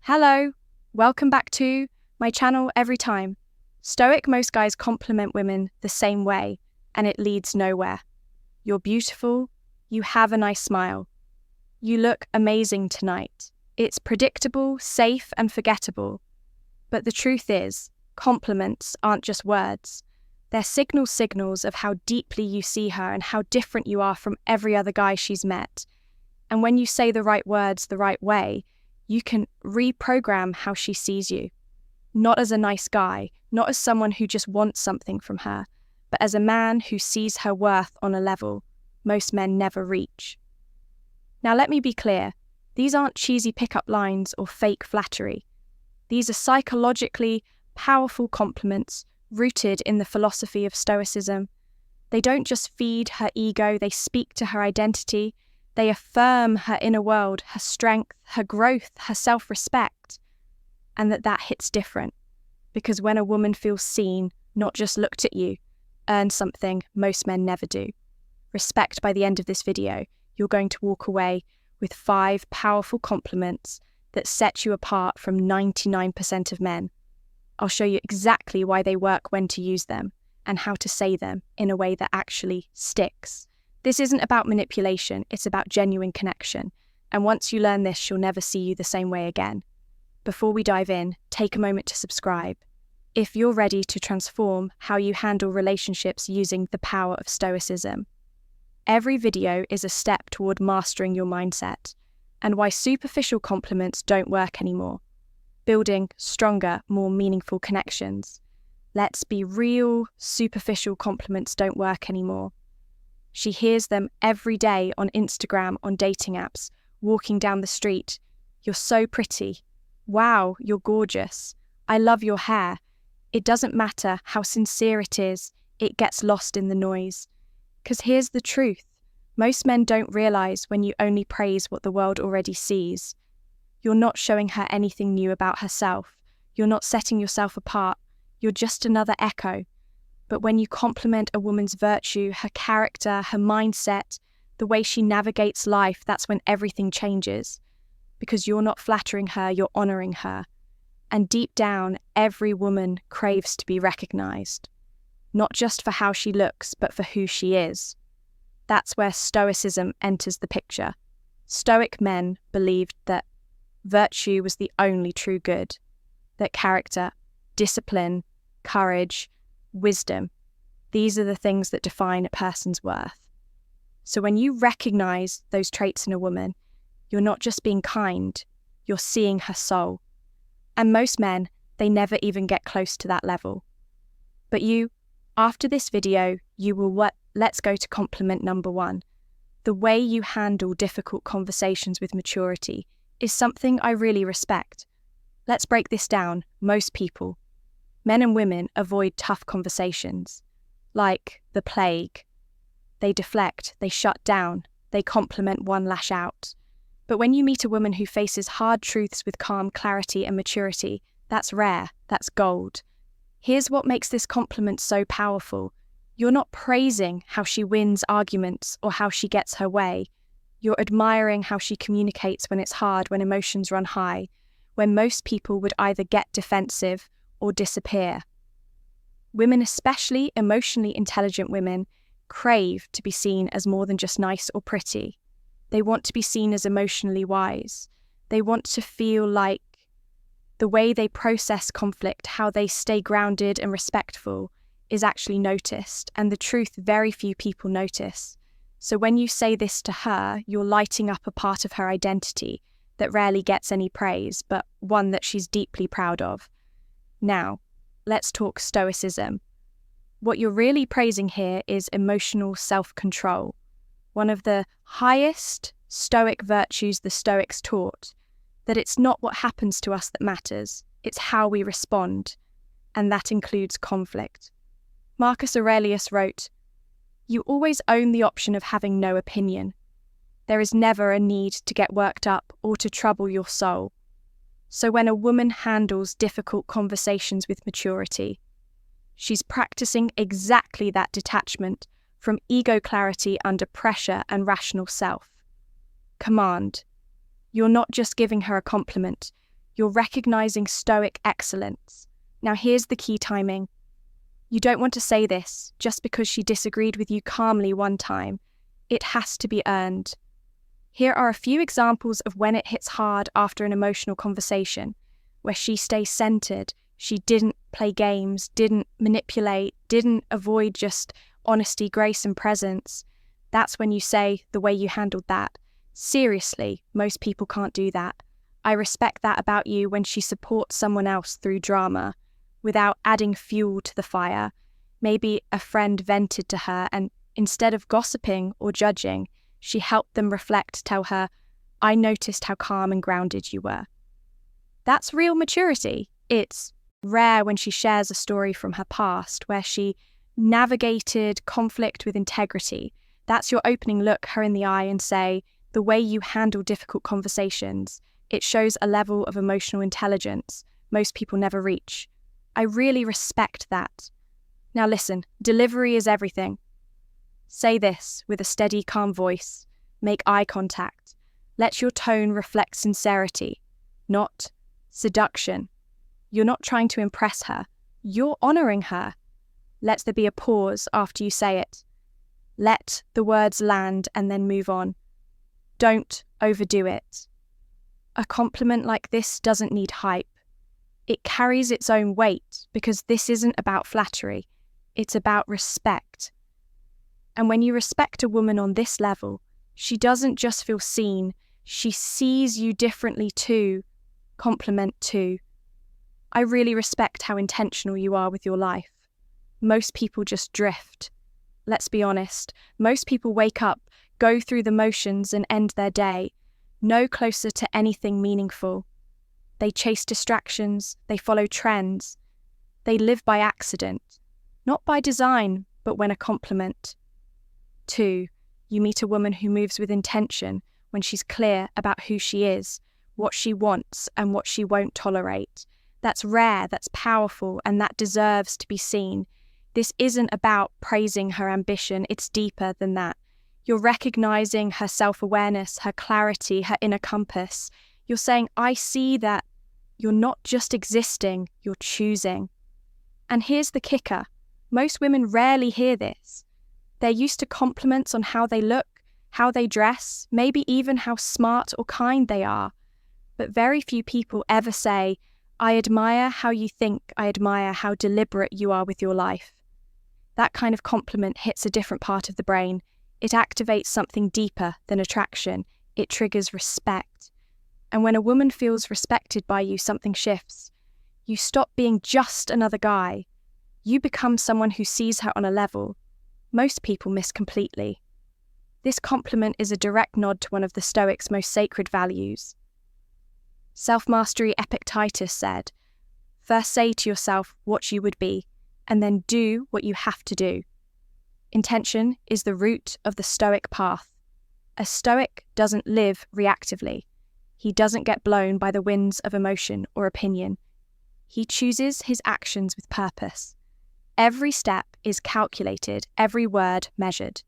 Hello, welcome back to my channel Every Time. Stoic, most guys compliment women the same way, and it leads nowhere. You're beautiful, you have a nice smile. You look amazing tonight. It's predictable, safe, and forgettable. But the truth is, compliments aren't just words. They're signals of how deeply you see her and how different you are from every other guy she's met. And when you say the right words the right way, you can reprogram how she sees you. Not as a nice guy, not as someone who just wants something from her, but as a man who sees her worth on a level most men never reach. Now let me be clear, these aren't cheesy pickup lines or fake flattery. These are psychologically powerful compliments rooted in the philosophy of Stoicism. They don't just feed her ego, they speak to her identity. They affirm her inner world, her strength, her growth, her self-respect. And that hits different. Because when a woman feels seen, not just looked at you, earns something most men never do. Respect by the end of this video, you're going to walk away with 5 powerful compliments that set you apart from 99% of men. I'll show you exactly why they work, when to use them, and how to say them in a way that actually sticks. This isn't about manipulation, it's about genuine connection. And once you learn this, she'll never see you the same way again. Before we dive in, take a moment to subscribe. If you're ready to transform how you handle relationships using the power of Stoicism. Every video is a step toward mastering your mindset and why superficial compliments don't work anymore. Building stronger, more meaningful connections. Let's be real, superficial compliments don't work anymore. She hears them every day on Instagram, on dating apps, walking down the street. You're so pretty. Wow, you're gorgeous. I love your hair. It doesn't matter how sincere it is, it gets lost in the noise. 'Cause here's the truth. Most men don't realize when you only praise what the world already sees. You're not showing her anything new about herself. You're not setting yourself apart. You're just another echo. But when you compliment a woman's virtue, her character, her mindset, the way she navigates life, that's when everything changes. Because you're not flattering her, you're honoring her. And deep down, every woman craves to be recognized. Not just for how she looks, but for who she is. That's where Stoicism enters the picture. Stoic men believed that virtue was the only true good. That character, discipline, courage, wisdom, these are the things that define a person's worth. So when you recognize those traits in a woman, you're not just being kind, you're seeing her soul. And most men, they never even get close to that level. But you, after this video, you will let's go to compliment number 1. The way you handle difficult conversations with maturity is something I really respect. Let's break this down. Most people, men and women, avoid tough conversations, like the plague. They deflect, they shut down, they compliment one lash out. But when you meet a woman who faces hard truths with calm clarity and maturity, that's rare, that's gold. Here's what makes this compliment so powerful. You're not praising how she wins arguments or how she gets her way. You're admiring how she communicates when it's hard, when emotions run high, when most people would either get defensive or disappear. Women, especially emotionally intelligent women, crave to be seen as more than just nice or pretty. They want to be seen as emotionally wise. They want to feel like the way they process conflict, how they stay grounded and respectful, is actually noticed, and the truth very few people notice. So when you say this to her, you're lighting up a part of her identity that rarely gets any praise, but one that she's deeply proud of. Now, let's talk Stoicism. What you're really praising here is emotional self-control, one of the highest Stoic virtues the Stoics taught, that it's not what happens to us that matters, it's how we respond, and that includes conflict. Marcus Aurelius wrote, "You always own the option of having no opinion. There is never a need to get worked up or to trouble your soul." So when a woman handles difficult conversations with maturity, she's practicing exactly that detachment from ego clarity under pressure and rational self. Command. You're not just giving her a compliment, You're recognizing Stoic excellence. Now here's the key timing. You don't want to say this just because she disagreed with you calmly one time. It has to be earned. Here are a few examples of when it hits hard after an emotional conversation, where she stays centered, she didn't play games, didn't manipulate, didn't avoid just honesty, grace, and presence. That's when you say the way you handled that. Seriously, most people can't do that. I respect that about you when she supports someone else through drama, without adding fuel to the fire. Maybe a friend vented to her and instead of gossiping or judging, she helped them reflect, tell her, I noticed how calm and grounded you were. That's real maturity. It's rare when she shares a story from her past where she navigated conflict with integrity. That's your opening look her in the eye and say, the way you handle difficult conversations, it shows a level of emotional intelligence most people never reach. I really respect that. Now listen, delivery is everything. Say this with a steady, calm voice. Make eye contact. Let your tone reflect sincerity, not seduction. You're not trying to impress her. You're honoring her. Let there be a pause after you say it. Let the words land and then move on. Don't overdo it. A compliment like this doesn't need hype. It carries its own weight because this isn't about flattery. It's about respect. And when you respect a woman on this level, she doesn't just feel seen, she sees you differently too. Compliment too. I really respect how intentional you are with your life. Most people just drift. Let's be honest, most people wake up, go through the motions and end their day, no closer to anything meaningful. They chase distractions, they follow trends. They live by accident, not by design, but when a compliment. 2, you meet a woman who moves with intention when she's clear about who she is, what she wants, and what she won't tolerate. That's rare, that's powerful, and that deserves to be seen. This isn't about praising her ambition, it's deeper than that. You're recognizing her self-awareness, her clarity, her inner compass. You're saying, I see that you're not just existing, you're choosing. And here's the kicker. Most women rarely hear this. They're used to compliments on how they look, how they dress, maybe even how smart or kind they are. But very few people ever say, I admire how you think, I admire how deliberate you are with your life. That kind of compliment hits a different part of the brain. It activates something deeper than attraction. It triggers respect. And when a woman feels respected by you, something shifts. You stop being just another guy. You become someone who sees her on a level most people miss completely. This compliment is a direct nod to one of the Stoics' most sacred values. Self-mastery Epictetus said, first say to yourself what you would be, and then do what you have to do. Intention is the root of the Stoic path. A Stoic doesn't live reactively. He doesn't get blown by the winds of emotion or opinion. He chooses his actions with purpose. Every step is calculated, every word measured.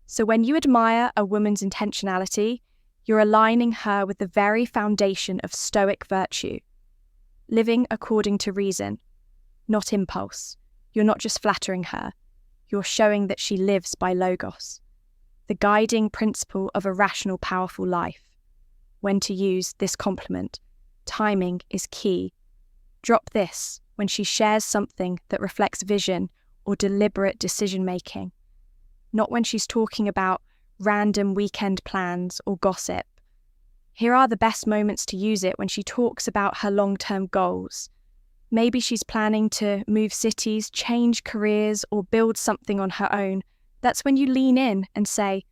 So when you admire a woman's intentionality, you're aligning her with the very foundation of Stoic virtue, living according to reason, not impulse. You're not just flattering her, you're showing that she lives by logos, the guiding principle of a rational, powerful life. When to use this compliment, timing is key. Drop this when she shares something that reflects vision or deliberate decision-making, not when she's talking about random weekend plans or gossip. Here are the best moments to use it when she talks about her long-term goals. Maybe she's planning to move cities, change careers, or build something on her own. That's when you lean in and say,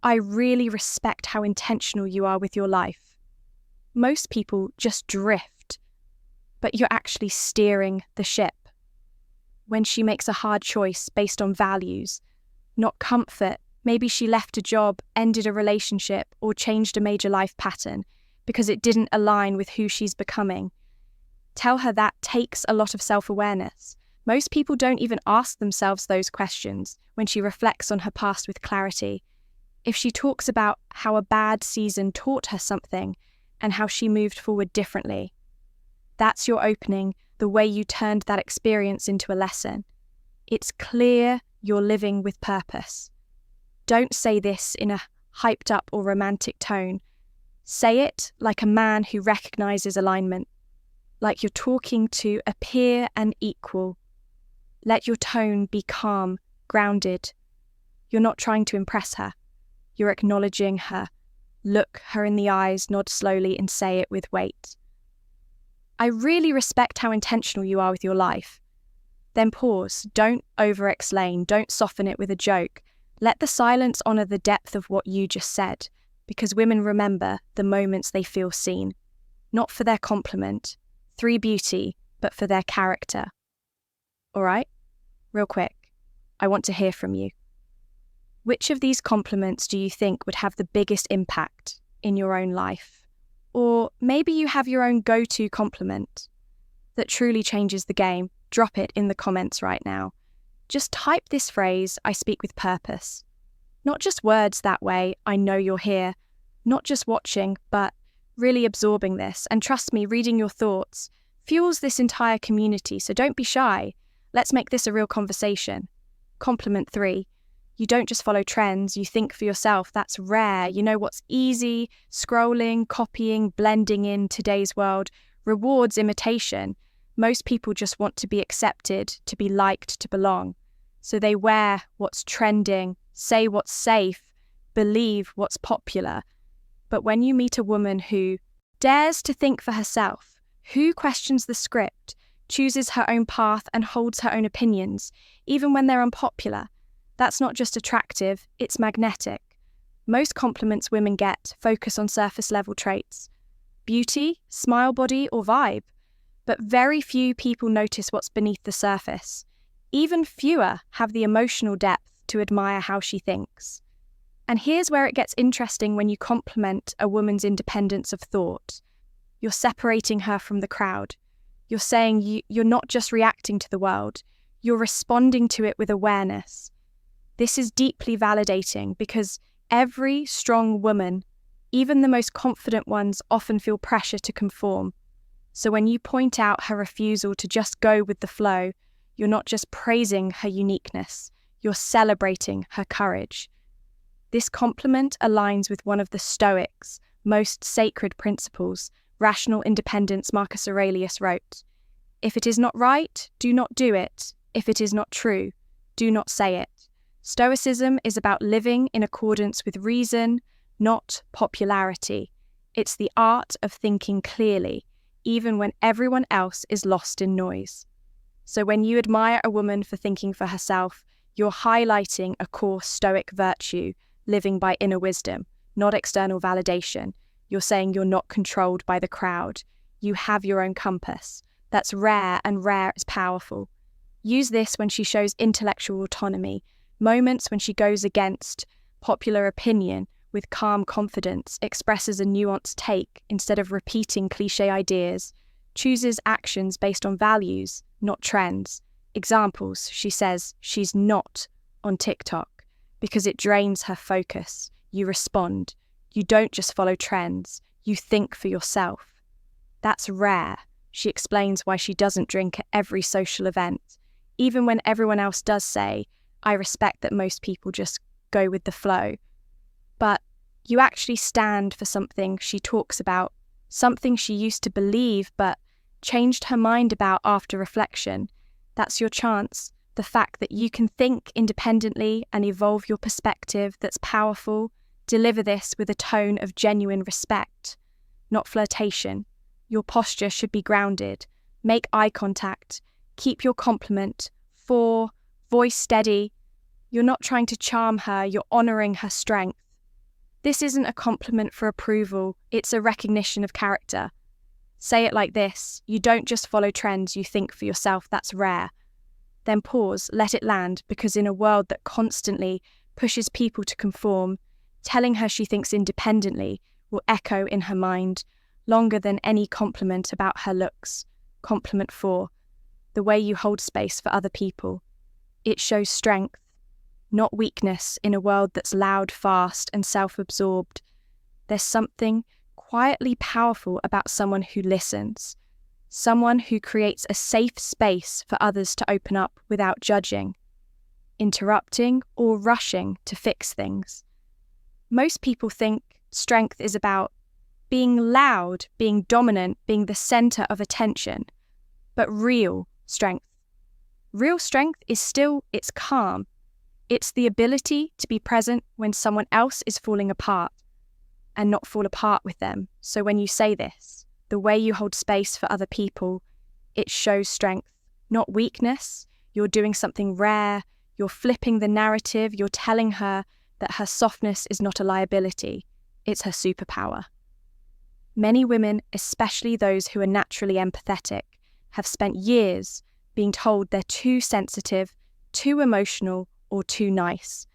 I really respect how intentional you are with your life. Most people just drift, but you're actually steering the ship. When she makes a hard choice based on values, not comfort, maybe she left a job, ended a relationship, or changed a major life pattern because it didn't align with who she's becoming. Tell her that takes a lot of self-awareness. Most people don't even ask themselves those questions when she reflects on her past with clarity. If she talks about how a bad season taught her something, and how she moved forward differently. That's your opening, the way you turned that experience into a lesson. It's clear you're living with purpose. Don't say this in a hyped up or romantic tone. Say it like a man who recognizes alignment, like you're talking to a peer and equal. Let your tone be calm, grounded. You're not trying to impress her. You're acknowledging her. Look her in the eyes, nod slowly, and say it with weight. I really respect how intentional you are with your life. Then pause. Don't over-explain. Don't soften it with a joke. Let the silence honor the depth of what you just said, because women remember the moments they feel seen, not for their compliment, through beauty, but for their character. All right? Real quick, I want to hear from you. Which of these compliments do you think would have the biggest impact in your own life? Or maybe you have your own go-to compliment that truly changes the game. Drop it in the comments right now. Just type this phrase, I speak with purpose. Not just words that way, I know you're here. Not just watching, but really absorbing this. And trust me, reading your thoughts fuels this entire community, so don't be shy. Let's make this a real conversation. Compliment 3. You don't just follow trends, you think for yourself. That's rare. You know what's easy? Scrolling, copying, blending in today's world rewards imitation. Most people just want to be accepted, to be liked, to belong. So they wear what's trending, say what's safe, believe what's popular. But when you meet a woman who dares to think for herself, who questions the script, chooses her own path and holds her own opinions, even when they're unpopular, that's not just attractive, it's magnetic. Most compliments women get focus on surface-level traits. Beauty, smile body, or vibe. But very few people notice what's beneath the surface. Even fewer have the emotional depth to admire how she thinks. And here's where it gets interesting when you compliment a woman's independence of thought. You're separating her from the crowd. You're saying you're not just reacting to the world, you're responding to it with awareness. This is deeply validating because every strong woman, even the most confident ones, often feel pressure to conform. So when you point out her refusal to just go with the flow, you're not just praising her uniqueness, you're celebrating her courage. This compliment aligns with one of the Stoics' most sacred principles, rational independence. Marcus Aurelius wrote, "If it is not right, do not do it. If it is not true, do not say it." Stoicism is about living in accordance with reason, not popularity. It's the art of thinking clearly, even when everyone else is lost in noise. So when you admire a woman for thinking for herself, you're highlighting a core Stoic virtue, living by inner wisdom, not external validation. You're saying you're not controlled by the crowd. You have your own compass. That's rare, and rare is powerful. Use this when she shows intellectual autonomy, moments when she goes against popular opinion with calm confidence, expresses a nuanced take instead of repeating cliché ideas, chooses actions based on values, not trends. Examples, she says she's not on TikTok because it drains her focus. You respond. You don't just follow trends, you think for yourself. That's rare. She explains why she doesn't drink at every social event, even when everyone else does say, I respect that most people just go with the flow. But you actually stand for something she talks about, something she used to believe but changed her mind about after reflection. That's your chance. The fact that you can think independently and evolve your perspective, that's powerful. Deliver this with a tone of genuine respect, not flirtation. Your posture should be grounded. Make eye contact. Keep your compliment. 4. Voice steady. You're not trying to charm her, you're honoring her strength. This isn't a compliment for approval, it's a recognition of character. Say it like this: you don't just follow trends, you think for yourself. That's rare. Then pause, let it land, because in a world that constantly pushes people to conform, telling her she thinks independently will echo in her mind longer than any compliment about her looks. Compliment 4. The way you hold space for other people. It shows strength, not weakness, in a world that's loud, fast, and self-absorbed. There's something quietly powerful about someone who listens, someone who creates a safe space for others to open up without judging, interrupting, or rushing to fix things. Most people think strength is about being loud, being dominant, being the center of attention. But real strength is still, it's calm. It's the ability to be present when someone else is falling apart and not fall apart with them. So when you say this, the way you hold space for other people, it shows strength, not weakness. You're doing something rare. You're flipping the narrative. You're telling her that her softness is not a liability. It's her superpower. Many women, especially those who are naturally empathetic, have spent years being told they're too sensitive, too emotional, or too nice.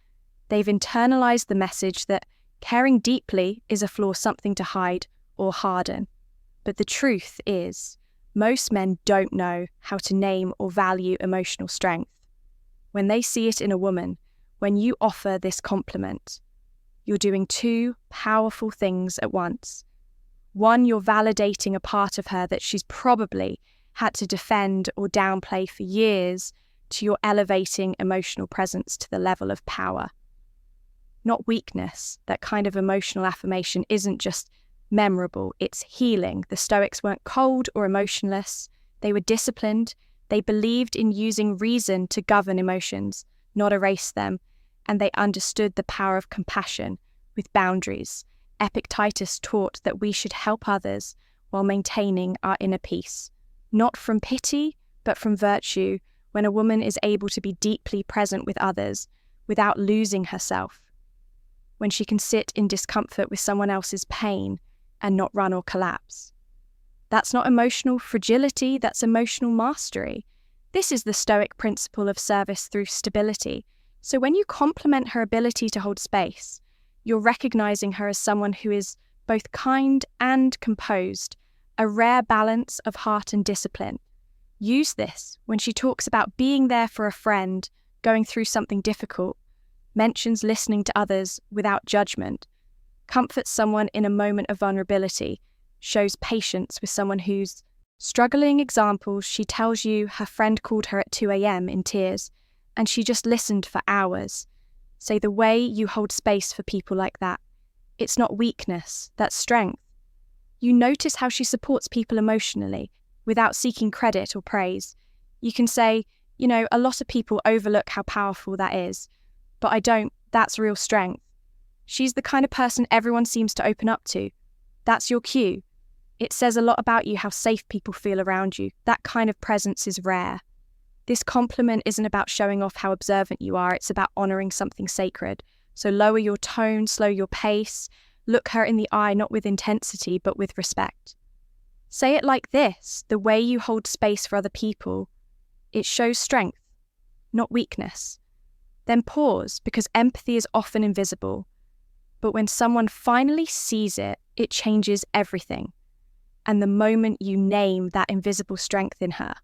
They've internalized the message that caring deeply is a flaw, something to hide or harden. But the truth is, most men don't know how to name or value emotional strength. When they see it in a woman, when you offer this compliment, you're doing two powerful things at once. One, you're validating a part of her that she's probably had to defend or downplay for years, to your elevating emotional presence to the level of power. Not weakness. That kind of emotional affirmation isn't just memorable, it's healing. The Stoics weren't cold or emotionless. They were disciplined. They believed in using reason to govern emotions, not erase them. And they understood the power of compassion with boundaries. Epictetus taught that we should help others while maintaining our inner peace. Not from pity, but from virtue, when a woman is able to be deeply present with others without losing herself. When she can sit in discomfort with someone else's pain and not run or collapse. That's not emotional fragility, that's emotional mastery. This is the Stoic principle of service through stability. So when you compliment her ability to hold space, you're recognizing her as someone who is both kind and composed, a rare balance of heart and discipline. Use this when she talks about being there for a friend going through something difficult, mentions listening to others without judgment, comforts someone in a moment of vulnerability, shows patience with someone who's struggling. Examples, she tells you her friend called her at 2 a.m. in tears, and she just listened for hours. Say the way you hold space for people like that. It's not weakness, that's strength. You notice how she supports people emotionally without seeking credit or praise. You can say, a lot of people overlook how powerful that is, but I don't. That's real strength. She's the kind of person everyone seems to open up to. That's your cue. It says a lot about you how safe people feel around you. That kind of presence is rare. This compliment isn't about showing off how observant you are, it's about honoring something sacred. So lower your tone, slow your pace, look her in the eye not with intensity but with respect. Say it like this: the way you hold space for other people, it shows strength, not weakness. Then pause, because empathy is often invisible. But when someone finally sees it, it changes everything. And the moment you name that invisible strength in her,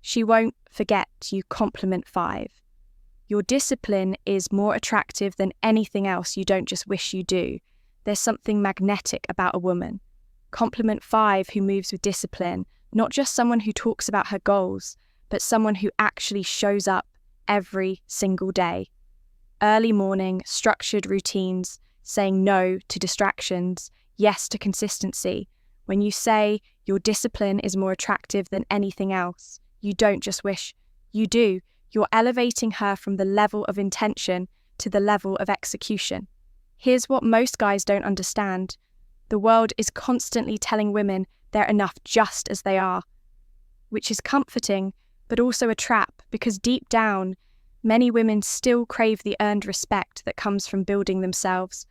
she won't forget you compliment 5. Your discipline is more attractive than anything else you don't just wish you do. There's something magnetic about a woman. Compliment 5 who moves with discipline, not just someone who talks about her goals, but someone who actually shows up every single day. Early morning, structured routines, saying no to distractions, yes to consistency. When you say your discipline is more attractive than anything else, you don't just wish, you do. You're elevating her from the level of intention to the level of execution. Here's what most guys don't understand. The world is constantly telling women they're enough just as they are, which is comforting, but also a trap, because deep down, many women still crave the earned respect that comes from building themselves.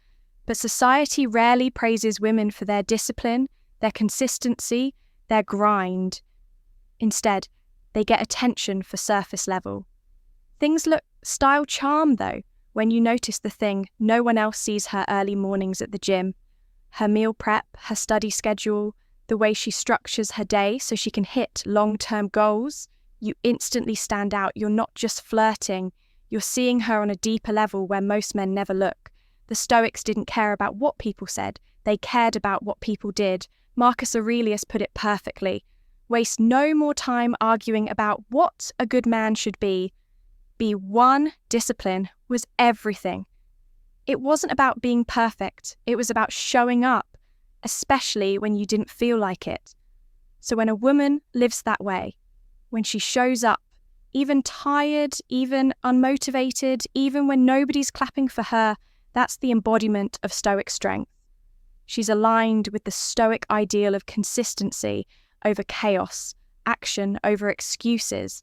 But society rarely praises women for their discipline, their consistency, their grind. Instead, they get attention for surface level. Things look style charm though, when you notice the thing no one else sees: her early mornings at the gym, her meal prep, her study schedule, the way she structures her day so she can hit long-term goals. You instantly stand out. You're not just flirting, you're seeing her on a deeper level where most men never look. The Stoics didn't care about what people said, They cared about what people did. Marcus Aurelius put it perfectly. Waste no more time arguing about what a good man should be. Be one. Discipline was everything. It wasn't about being perfect. It was about showing up, especially when you didn't feel like it. So when a woman lives that way, when she shows up, even tired, even unmotivated, even when nobody's clapping for her, that's the embodiment of Stoic strength. She's aligned with the Stoic ideal of consistency over chaos, action over excuses.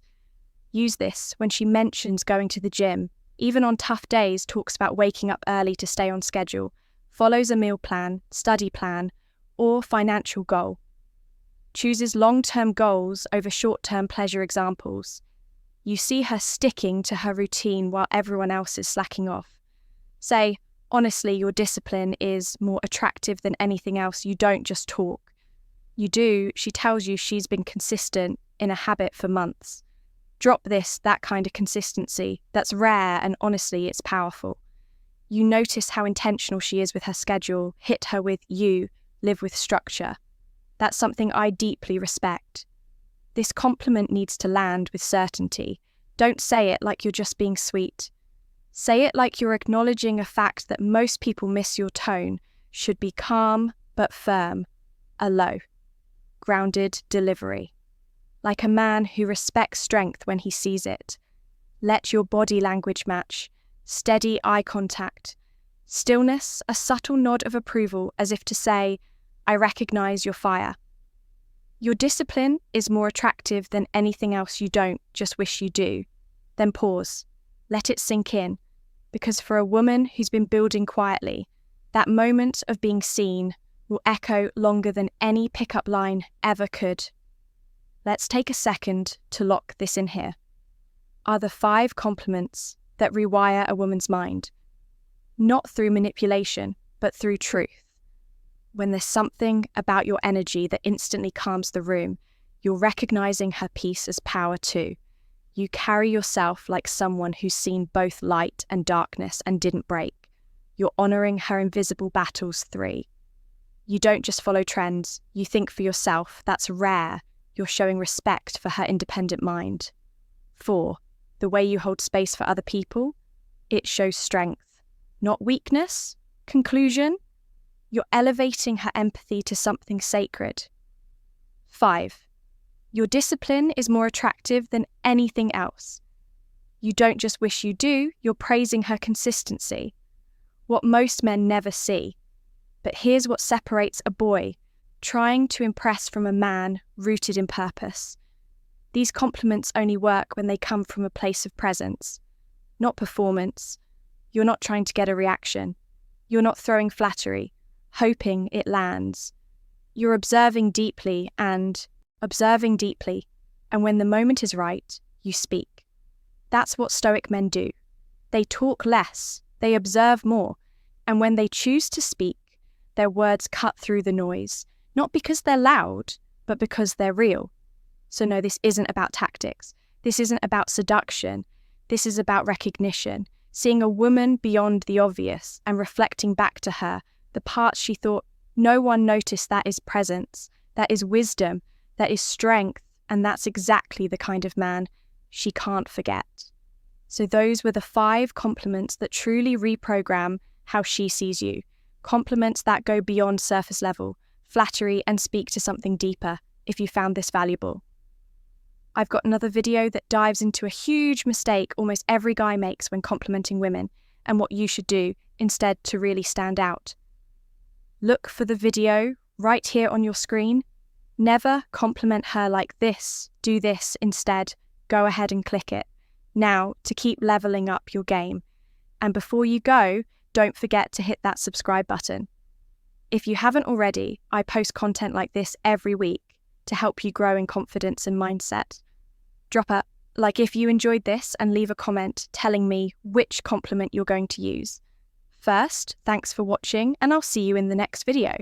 Use this when she mentions going to the gym, even on tough days, talks about waking up early to stay on schedule, follows a meal plan, study plan, or financial goal. Chooses long-term goals over short-term pleasure examples. You see her sticking to her routine while everyone else is slacking off. Say, honestly, your discipline is more attractive than anything else. You don't just talk. You do. She tells you she's been consistent in a habit for months. Drop that kind of consistency. That's rare, and honestly, it's powerful. You notice how intentional she is with her schedule. Hit her with you, live with structure. That's something I deeply respect. This compliment needs to land with certainty. Don't say it like you're just being sweet. Say it like you're acknowledging a fact that most people miss. Your tone should be calm but firm, a low, grounded delivery. Like a man who respects strength when he sees it. Let your body language match. Steady eye contact. Stillness, a subtle nod of approval as if to say, I recognize your fire. Your discipline is more attractive than anything else. You don't just wish you do. Then pause. Let it sink in. Because for a woman who's been building quietly, that moment of being seen will echo longer than any pickup line ever could. Let's take a second to lock this in here. Are the 5 compliments that rewire a woman's mind, not through manipulation, but through truth. When there's something about your energy that instantly calms the room, you're recognizing her peace as power too. You carry yourself like someone who's seen both light and darkness and didn't break. You're honoring her invisible battles 3. You don't just follow trends, you think for yourself. That's rare. You're showing respect for her independent mind. 4. The way you hold space for other people, it shows strength, not weakness. Conclusion, you're elevating her empathy to something sacred. 5. Your discipline is more attractive than anything else. You don't just wish you do, you're praising her consistency. What most men never see. But here's what separates a boy trying to impress from a man rooted in purpose. These compliments only work when they come from a place of presence, not performance. You're not trying to get a reaction. You're not throwing flattery, hoping it lands. You're observing deeply, and when the moment is right, you speak. That's what Stoic men do. They talk less, they observe more, and when they choose to speak, their words cut through the noise, not because they're loud, but because they're real. So no, this isn't about tactics. This isn't about seduction. This is about recognition, seeing a woman beyond the obvious and reflecting back to her the parts she thought no one noticed. That is presence, that is wisdom, that is strength, and that's exactly the kind of man she can't forget. So those were the 5 compliments that truly reprogram how she sees you. Compliments that go beyond surface level, flattery, and speak to something deeper, if you found this valuable. I've got another video that dives into a huge mistake almost every guy makes when complimenting women, and what you should do instead to really stand out. Look for the video right here on your screen. Never compliment her like this. Do this instead. Go ahead and click it. Now, to keep leveling up your game. And before you go, don't forget to hit that subscribe button. If you haven't already, I post content like this every week to help you grow in confidence and mindset. Drop a like if you enjoyed this and leave a comment telling me which compliment you're going to use. First, thanks for watching, and I'll see you in the next video.